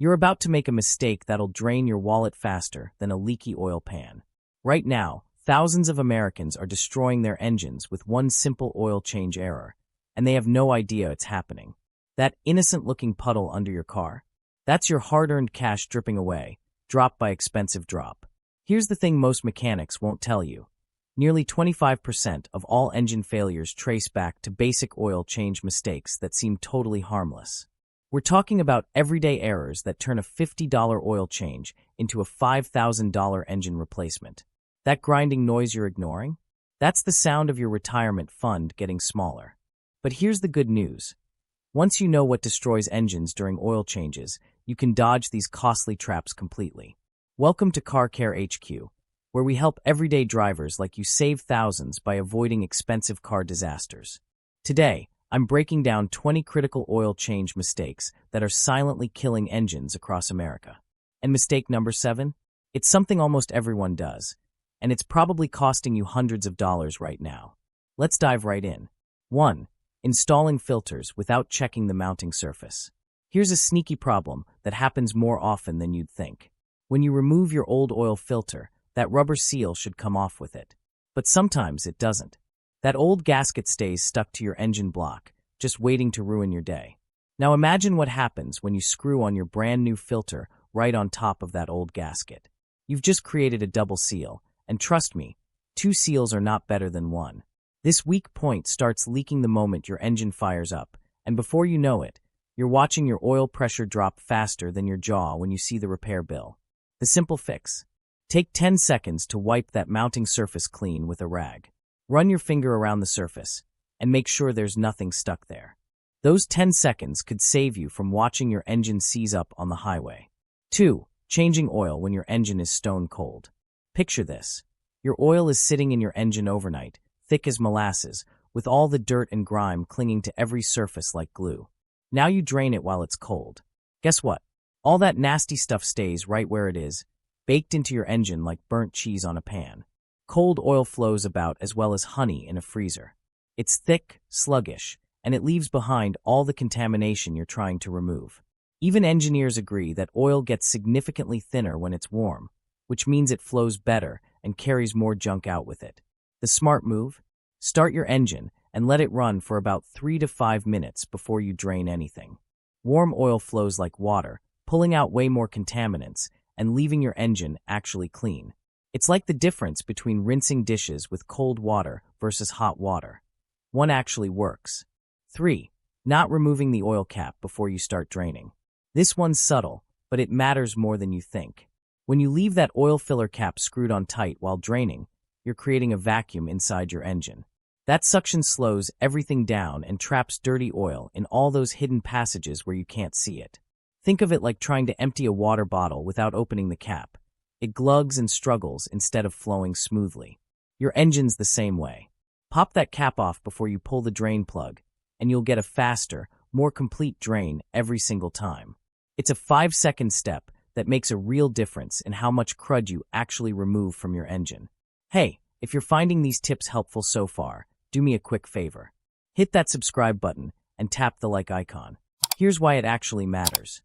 You're about to make a mistake that'll drain your wallet faster than a leaky oil pan. Right now, thousands of Americans are destroying their engines with one simple oil change error, and they have no idea it's happening. That innocent-looking puddle under your car? That's your hard-earned cash dripping away, drop by expensive drop. Here's the thing most mechanics won't tell you. Nearly 25% of all engine failures trace back to basic oil change mistakes that seem totally harmless. We're talking about everyday errors that turn a $50 oil change into a $5,000 engine replacement. That grinding noise you're ignoring? That's the sound of your retirement fund getting smaller. But here's the good news. Once you know what destroys engines during oil changes, you can dodge these costly traps completely. Welcome to Car Care HQ, where we help everyday drivers like you save thousands by avoiding expensive car disasters. Today, I'm breaking down 20 critical oil change mistakes that are silently killing engines across America. And mistake number 7? It's something almost everyone does, and it's probably costing you hundreds of dollars right now. Let's dive right in. 1. Installing filters without checking the mounting surface. Here's a sneaky problem that happens more often than you'd think. When you remove your old oil filter, that rubber seal should come off with it. But sometimes it doesn't. That old gasket stays stuck to your engine block, just waiting to ruin your day. Now imagine what happens when you screw on your brand new filter right on top of that old gasket. You've just created a double seal, and trust me, 2 seals are not better than 1. This weak point starts leaking the moment your engine fires up, and before you know it, you're watching your oil pressure drop faster than your jaw when you see the repair bill. The simple fix. Take 10 seconds to wipe that mounting surface clean with a rag. Run your finger around the surface, and make sure there's nothing stuck there. Those 10 seconds could save you from watching your engine seize up on the highway. 2. Changing oil when your engine is stone cold. Picture this. Your oil is sitting in your engine overnight, thick as molasses, with all the dirt and grime clinging to every surface like glue. Now you drain it while it's cold. Guess what? All that nasty stuff stays right where it is, baked into your engine like burnt cheese on a pan. Cold oil flows about as well as honey in a freezer. It's thick, sluggish, and it leaves behind all the contamination you're trying to remove. Even engineers agree that oil gets significantly thinner when it's warm, which means it flows better and carries more junk out with it. The smart move? Start your engine and let it run for about 3 to 5 minutes before you drain anything. Warm oil flows like water, pulling out way more contaminants and leaving your engine actually clean. It's like the difference between rinsing dishes with cold water versus hot water. One actually works. 3. Not removing the oil cap before you start draining. This one's subtle, but it matters more than you think. When you leave that oil filler cap screwed on tight while draining, you're creating a vacuum inside your engine. That suction slows everything down and traps dirty oil in all those hidden passages where you can't see it. Think of it like trying to empty a water bottle without opening the cap. It glugs and struggles instead of flowing smoothly. Your engine's the same way. Pop that cap off before you pull the drain plug, and you'll get a faster, more complete drain every single time. It's a 5-second step that makes a real difference in how much crud you actually remove from your engine. Hey, if you're finding these tips helpful so far, do me a quick favor. Hit that subscribe button and tap the like icon. Here's why it actually matters.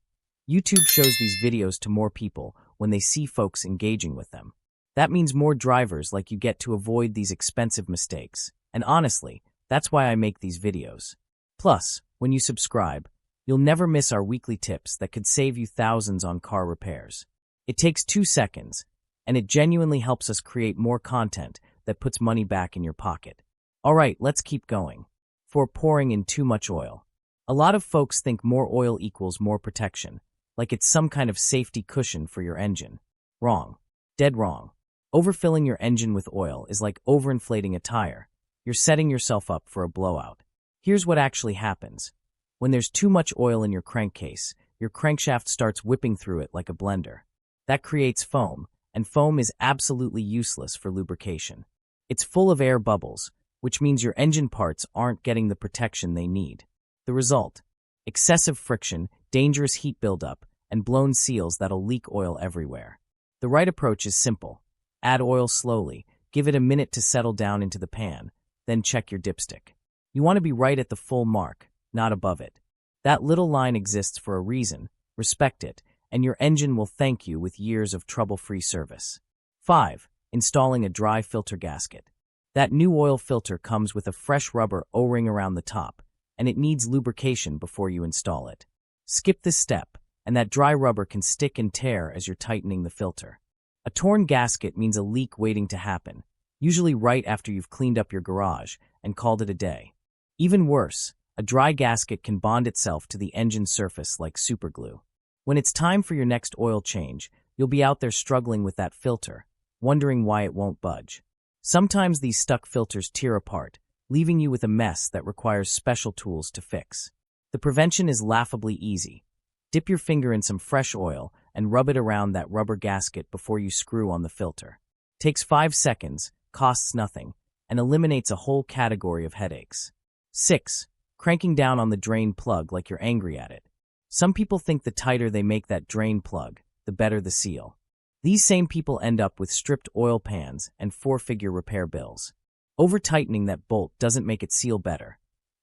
YouTube shows these videos to more people when they see folks engaging with them. That means more drivers like you get to avoid these expensive mistakes. And honestly, that's why I make these videos. Plus, when you subscribe, you'll never miss our weekly tips that could save you thousands on car repairs. It takes 2 seconds, and it genuinely helps us create more content that puts money back in your pocket. All right, let's keep going. 4. Pouring in too much oil. A lot of folks think more oil equals more protection, like it's some kind of safety cushion for your engine. Wrong. Dead wrong. Overfilling your engine with oil is like overinflating a tire. You're setting yourself up for a blowout. Here's what actually happens. When there's too much oil in your crankcase, your crankshaft starts whipping through it like a blender. That creates foam, and foam is absolutely useless for lubrication. It's full of air bubbles, which means your engine parts aren't getting the protection they need. The result? Excessive friction, dangerous heat buildup, and blown seals that'll leak oil everywhere. The right approach is simple. Add oil slowly, give it a minute to settle down into the pan, then check your dipstick. You want to be right at the full mark, not above it. That little line exists for a reason, respect it, and your engine will thank you with years of trouble-free service. 5. Installing a dry filter gasket. That new oil filter comes with a fresh rubber O-ring around the top, and it needs lubrication before you install it. Skip this step, and that dry rubber can stick and tear as you're tightening the filter. A torn gasket means a leak waiting to happen, usually right after you've cleaned up your garage and called it a day. Even worse, a dry gasket can bond itself to the engine surface like superglue. When it's time for your next oil change, you'll be out there struggling with that filter, wondering why it won't budge. Sometimes these stuck filters tear apart, leaving you with a mess that requires special tools to fix. The prevention is laughably easy. Dip your finger in some fresh oil and rub it around that rubber gasket before you screw on the filter. Takes 5 seconds, costs nothing, and eliminates a whole category of headaches. 6. Cranking down on the drain plug like you're angry at it. Some people think the tighter they make that drain plug, the better the seal. These same people end up with stripped oil pans and 4-figure repair bills. Over-tightening that bolt doesn't make it seal better.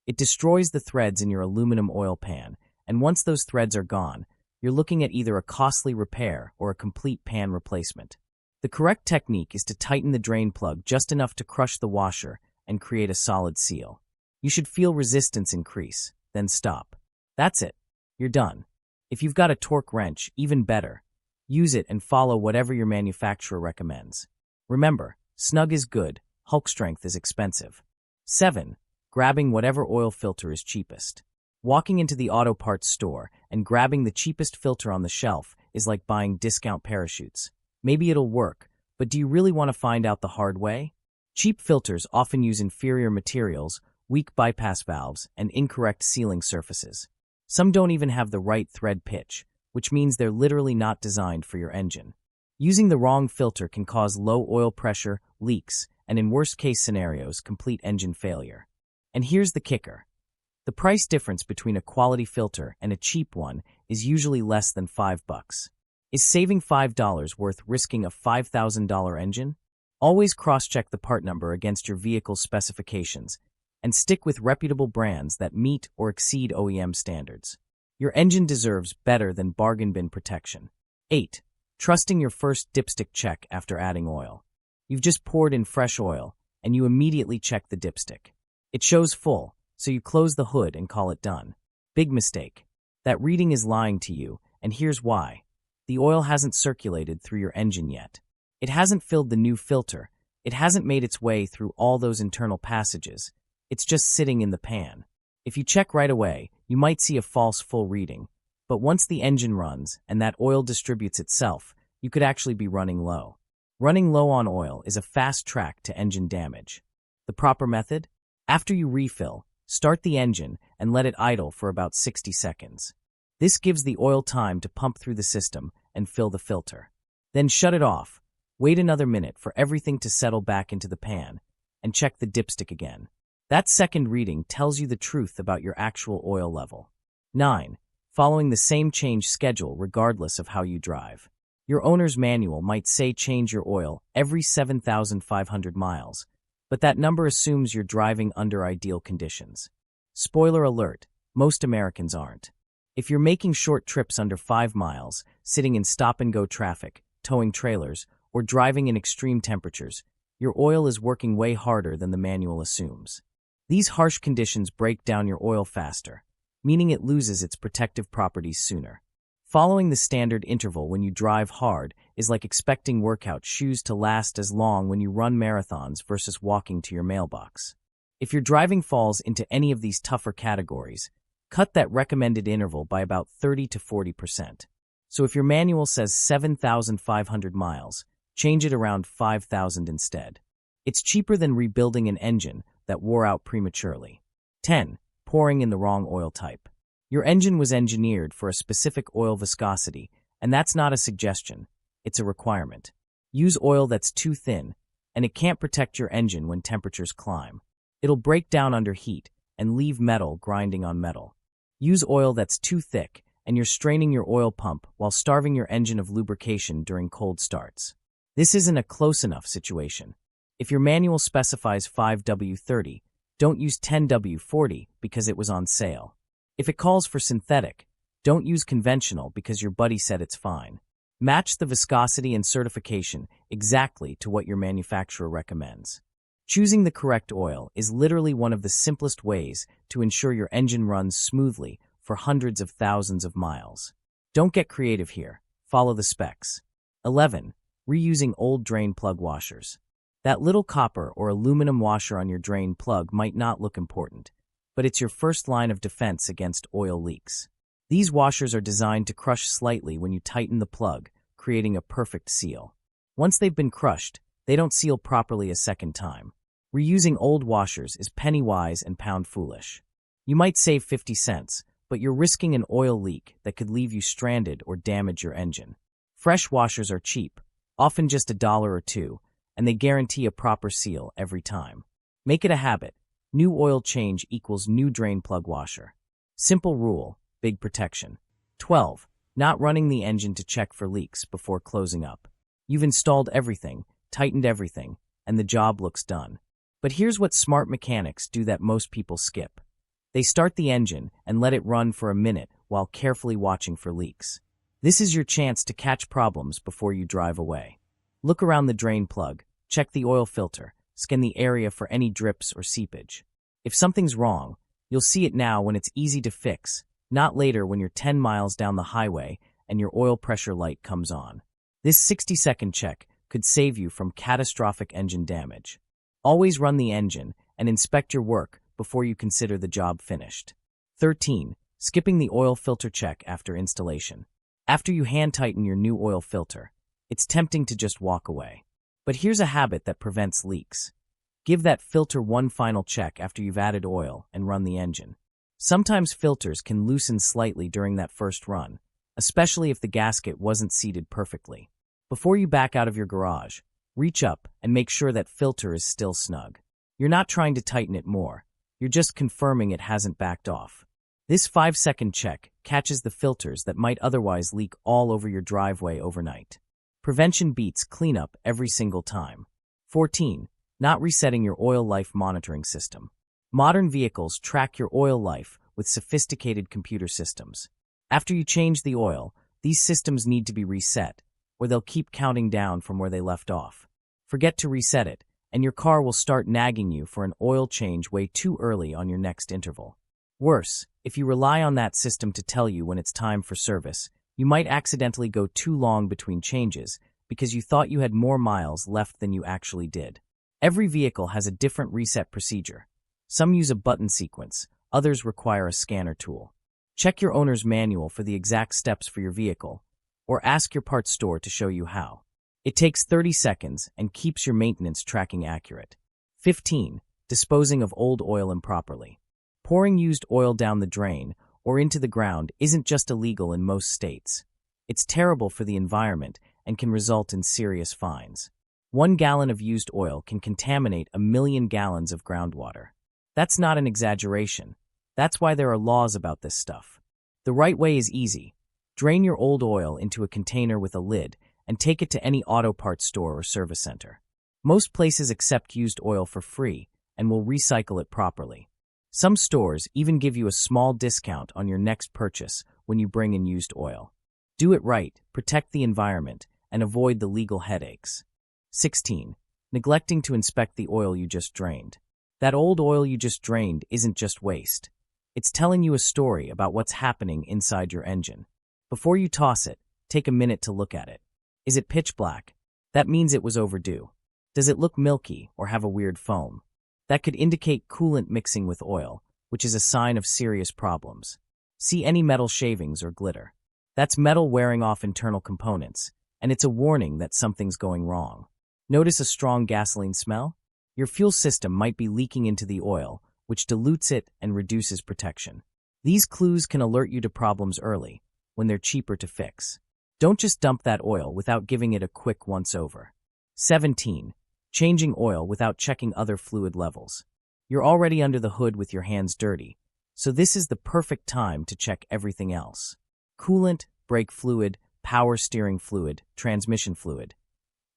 It destroys the threads in your aluminum oil pan, and once those threads are gone, you're looking at either a costly repair or a complete pan replacement. The correct technique is to tighten the drain plug just enough to crush the washer and create a solid seal. You should feel resistance increase, then stop. That's it. You're done. If you've got a torque wrench, even better. Use it and follow whatever your manufacturer recommends. Remember, snug is good, Hulk strength is expensive. 7. Grabbing whatever oil filter is cheapest. Walking into the auto parts store and grabbing the cheapest filter on the shelf is like buying discount parachutes. Maybe it'll work, but do you really want to find out the hard way? Cheap filters often use inferior materials, weak bypass valves, and incorrect sealing surfaces. Some don't even have the right thread pitch, which means they're literally not designed for your engine. Using the wrong filter can cause low oil pressure, leaks, and in worst-case scenarios, complete engine failure. And here's the kicker. The price difference between a quality filter and a cheap one is usually less than $5. Is saving $5 worth risking a $5,000 engine? Always cross-check the part number against your vehicle's specifications, and stick with reputable brands that meet or exceed OEM standards. Your engine deserves better than bargain bin protection. 8. Trusting your first dipstick check after adding oil. You've just poured in fresh oil, and you immediately check the dipstick. It shows full, so you close the hood and call it done. Big mistake. That reading is lying to you, and here's why. The oil hasn't circulated through your engine yet. It hasn't filled the new filter. It hasn't made its way through all those internal passages. It's just sitting in the pan. If you check right away, you might see a false full reading, but once the engine runs and that oil distributes itself, you could actually be running low. Running low on oil is a fast track to engine damage. The proper method? After you refill, start the engine and let it idle for about 60 seconds. This gives the oil time to pump through the system and fill the filter. Then shut it off. Wait another minute for everything to settle back into the pan, and check the dipstick again. That second reading tells you the truth about your actual oil level. 9. Following the same change schedule regardless of how you drive. Your owner's manual might say change your oil every 7,500 miles, but that number assumes you're driving under ideal conditions. Spoiler alert, most Americans aren't. If you're making short trips under 5 miles, sitting in stop-and-go traffic, towing trailers, or driving in extreme temperatures, your oil is working way harder than the manual assumes. These harsh conditions break down your oil faster, meaning it loses its protective properties sooner. Following the standard interval when you drive hard is like expecting workout shoes to last as long when you run marathons versus walking to your mailbox. If your driving falls into any of these tougher categories, cut that recommended interval by about 30 to 40%. So if your manual says 7,500 miles, change it around 5,000 instead. It's cheaper than rebuilding an engine that wore out prematurely. 10. Pouring in the wrong oil type. Your engine was engineered for a specific oil viscosity, and that's not a suggestion, it's a requirement. Use oil that's too thin, and it can't protect your engine when temperatures climb. It'll break down under heat and leave metal grinding on metal. Use oil that's too thick, and you're straining your oil pump while starving your engine of lubrication during cold starts. This isn't a close enough situation. If your manual specifies 5W30, don't use 10W40 because it was on sale. If it calls for synthetic, Don't use conventional because your buddy said it's fine. Match the viscosity and certification exactly to what your manufacturer recommends. Choosing the correct oil is literally one of the simplest ways to ensure your engine runs smoothly for hundreds of thousands of miles. Don't get creative here. Follow the specs. 11. Reusing old drain plug washers. That little copper or aluminum washer on your drain plug might not look important, but it's your first line of defense against oil leaks. These washers are designed to crush slightly when you tighten the plug, creating a perfect seal. Once they've been crushed, they don't seal properly a second time. Reusing old washers is penny wise and pound foolish. You might save 50 cents, but you're risking an oil leak that could leave you stranded or damage your engine. Fresh washers are cheap, often just $1 or $2, and they guarantee a proper seal every time. Make it a habit. New oil change equals new drain plug washer. Simple rule, big protection. 12. Not running the engine to check for leaks before closing up. You've installed everything, tightened everything, and the job looks done. But here's what smart mechanics do that most people skip. They start the engine and let it run for a minute while carefully watching for leaks. This is your chance to catch problems before you drive away. Look around the drain plug, check the oil filter, scan the area for any drips or seepage. If something's wrong, you'll see it now when it's easy to fix, not later when you're 10 miles down the highway and your oil pressure light comes on. This 60-second check could save you from catastrophic engine damage. Always run the engine and inspect your work before you consider the job finished. 13. Skipping the oil filter check after installation. After you hand-tighten your new oil filter, it's tempting to just walk away. But here's a habit that prevents leaks. Give that filter one final check after you've added oil and run the engine. Sometimes filters can loosen slightly during that first run, especially if the gasket wasn't seated perfectly. Before you back out of your garage, reach up and make sure that filter is still snug. You're not trying to tighten it more, you're just confirming it hasn't backed off. This 5-second check catches the filters that might otherwise leak all over your driveway overnight. Prevention beats cleanup every single time. 14. Not resetting your oil life monitoring system. Modern vehicles track your oil life with sophisticated computer systems. After you change the oil, these systems need to be reset, or they'll keep counting down from where they left off. Forget to reset it, and your car will start nagging you for an oil change way too early on your next interval. Worse, if you rely on that system to tell you when it's time for service, you might accidentally go too long between changes because you thought you had more miles left than you actually did. Every vehicle has a different reset procedure. Some use a button sequence, others require a scanner tool. Check your owner's manual for the exact steps for your vehicle, or ask your parts store to show you how. It takes 30 seconds and keeps your maintenance tracking accurate. 15. Disposing of old oil improperly. Pouring used oil down the drain or into the ground isn't just illegal in most states. It's terrible for the environment and can result in serious fines. 1 gallon of used oil can contaminate 1 million gallons of groundwater. That's not an exaggeration. That's why there are laws about this stuff. The right way is easy. Drain your old oil into a container with a lid and take it to any auto parts store or service center. Most places accept used oil for free and will recycle it properly. Some stores even give you a small discount on your next purchase when you bring in used oil. Do it right, protect the environment, and avoid the legal headaches. 16. Neglecting to inspect the oil you just drained. That old oil you just drained isn't just waste. It's telling you a story about what's happening inside your engine. Before you toss it, take a minute to look at it. Is it pitch black? That means it was overdue. Does it look milky or have a weird foam? That could indicate coolant mixing with oil, which is a sign of serious problems. See any metal shavings or glitter. That's metal wearing off internal components, and it's a warning that something's going wrong. Notice a strong gasoline smell? Your fuel system might be leaking into the oil, which dilutes it and reduces protection. These clues can alert you to problems early, when they're cheaper to fix. Don't just dump that oil without giving it a quick once-over. 17. Changing oil without checking other fluid levels. You're already under the hood with your hands dirty, so this is the perfect time to check everything else. Coolant, brake fluid, power steering fluid, transmission fluid.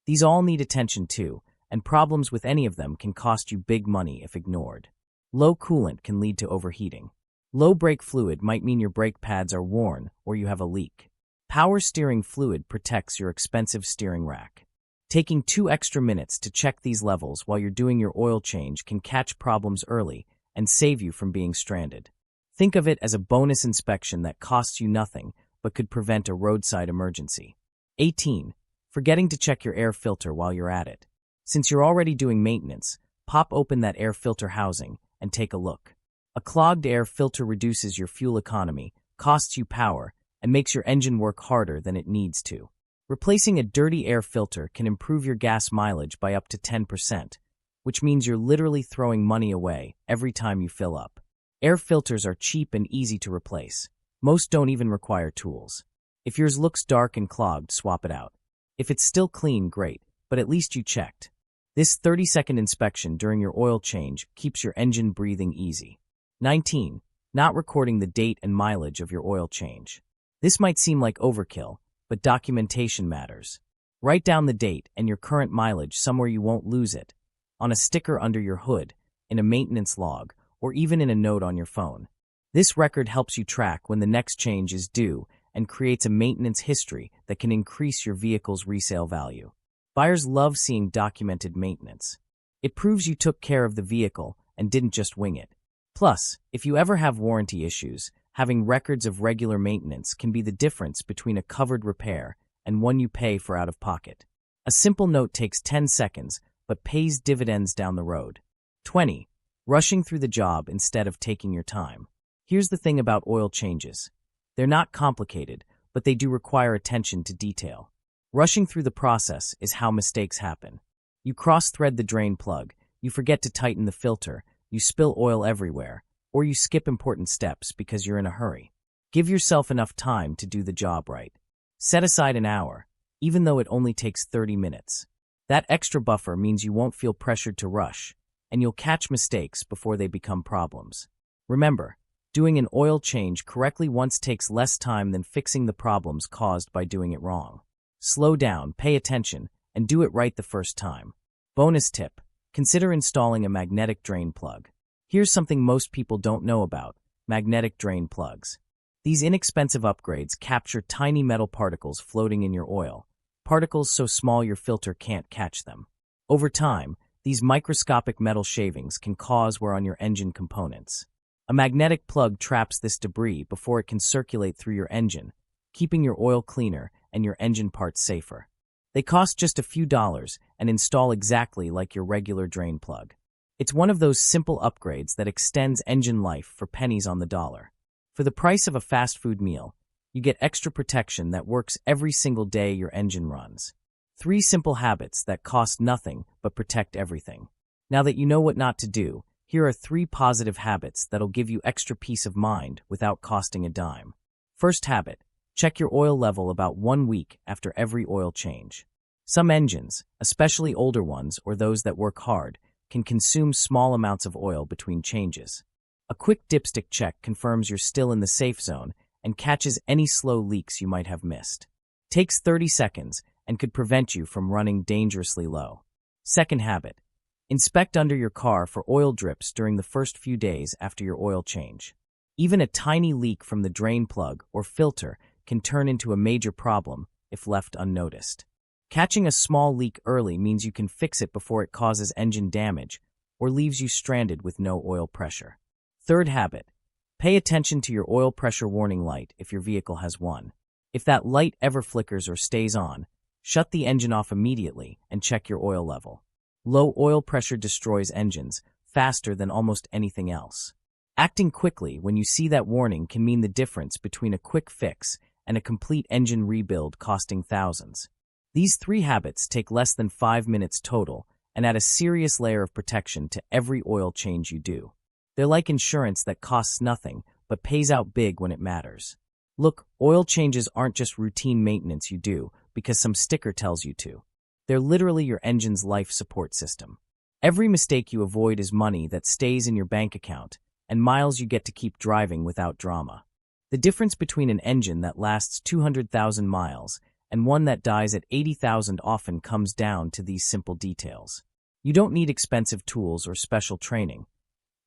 These all need attention too, and problems with any of them can cost you big money if ignored. Low coolant can lead to overheating. Low brake fluid might mean your brake pads are worn or you have a leak. Power steering fluid protects your expensive steering rack. Taking 2 extra minutes to check these levels while you're doing your oil change can catch problems early and save you from being stranded. Think of it as a bonus inspection that costs you nothing but could prevent a roadside emergency. 18. Forgetting to check your air filter while you're at it. Since you're already doing maintenance, pop open that air filter housing and take a look. A clogged air filter reduces your fuel economy, costs you power, and makes your engine work harder than it needs to. Replacing a dirty air filter can improve your gas mileage by up to 10%, which means you're literally throwing money away every time you fill up. Air filters are cheap and easy to replace. Most don't even require tools. If yours looks dark and clogged, swap it out. If it's still clean, great, but at least you checked. This 30-second inspection during your oil change keeps your engine breathing easy. 19. Not recording the date and mileage of your oil change. This might seem like overkill, but documentation matters. Write down the date and your current mileage somewhere you won't lose it, on a sticker under your hood, in a maintenance log, or even in a note on your phone. This record helps you track when the next change is due and creates a maintenance history that can increase your vehicle's resale value. Buyers love seeing documented maintenance. It proves you took care of the vehicle and didn't just wing it. Plus, if you ever have warranty issues, having records of regular maintenance can be the difference between a covered repair and one you pay for out of pocket. A simple note takes 10 seconds, but pays dividends down the road. 20. Rushing through the job instead of taking your time. Here's the thing about oil changes. They're not complicated, but they do require attention to detail. Rushing through the process is how mistakes happen. You cross-thread the drain plug, you forget to tighten the filter, you spill oil everywhere, or you skip important steps because you're in a hurry. Give yourself enough time to do the job right. Set aside an hour, even though it only takes 30 minutes. That extra buffer means you won't feel pressured to rush, and you'll catch mistakes before they become problems. Remember, doing an oil change correctly once takes less time than fixing the problems caused by doing it wrong. Slow down, pay attention, and do it right the first time. Bonus tip: consider installing a magnetic drain plug. Here's something most people don't know about: magnetic drain plugs. These inexpensive upgrades capture tiny metal particles floating in your oil, particles so small your filter can't catch them. Over time, these microscopic metal shavings can cause wear on your engine components. A magnetic plug traps this debris before it can circulate through your engine, keeping your oil cleaner and your engine parts safer. They cost just a few dollars and install exactly like your regular drain plug. It's one of those simple upgrades that extends engine life for pennies on the dollar. For the price of a fast food meal, you get extra protection that works every single day your engine runs. 3 simple habits that cost nothing but protect everything. Now that you know what not to do, here are 3 positive habits that'll give you extra peace of mind without costing a dime. First habit: check your oil level about 1 week after every oil change. Some engines, especially older ones or those that work hard, can consume small amounts of oil between changes. A quick dipstick check confirms you're still in the safe zone and catches any slow leaks you might have missed. Takes 30 seconds and could prevent you from running dangerously low. Second habit: inspect under your car for oil drips during the first few days after your oil change. Even a tiny leak from the drain plug or filter can turn into a major problem if left unnoticed. Catching a small leak early means you can fix it before it causes engine damage or leaves you stranded with no oil pressure. Third habit: pay attention to your oil pressure warning light if your vehicle has one. If that light ever flickers or stays on, shut the engine off immediately and check your oil level. Low oil pressure destroys engines faster than almost anything else. Acting quickly when you see that warning can mean the difference between a quick fix and a complete engine rebuild costing thousands. These 3 habits take less than 5 minutes total and add a serious layer of protection to every oil change you do. They're like insurance that costs nothing but pays out big when it matters. Look, oil changes aren't just routine maintenance you do because some sticker tells you to. They're literally your engine's life support system. Every mistake you avoid is money that stays in your bank account and miles you get to keep driving without drama. The difference between an engine that lasts 200,000 miles and one that dies at 80,000 often comes down to these simple details. You don't need expensive tools or special training.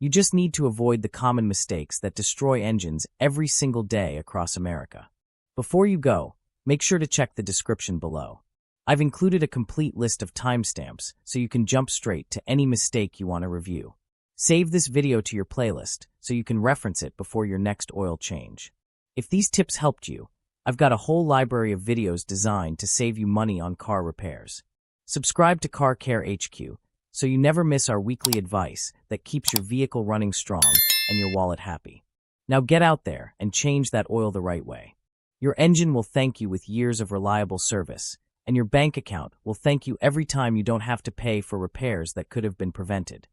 You just need to avoid the common mistakes that destroy engines every single day across America. Before you go, make sure to check the description below. I've included a complete list of timestamps so you can jump straight to any mistake you want to review. Save this video to your playlist so you can reference it before your next oil change. If these tips helped you, I've got a whole library of videos designed to save you money on car repairs. Subscribe to Car Care HQ so you never miss our weekly advice that keeps your vehicle running strong and your wallet happy. Now get out there and change that oil the right way. Your engine will thank you with years of reliable service, and your bank account will thank you every time you don't have to pay for repairs that could have been prevented.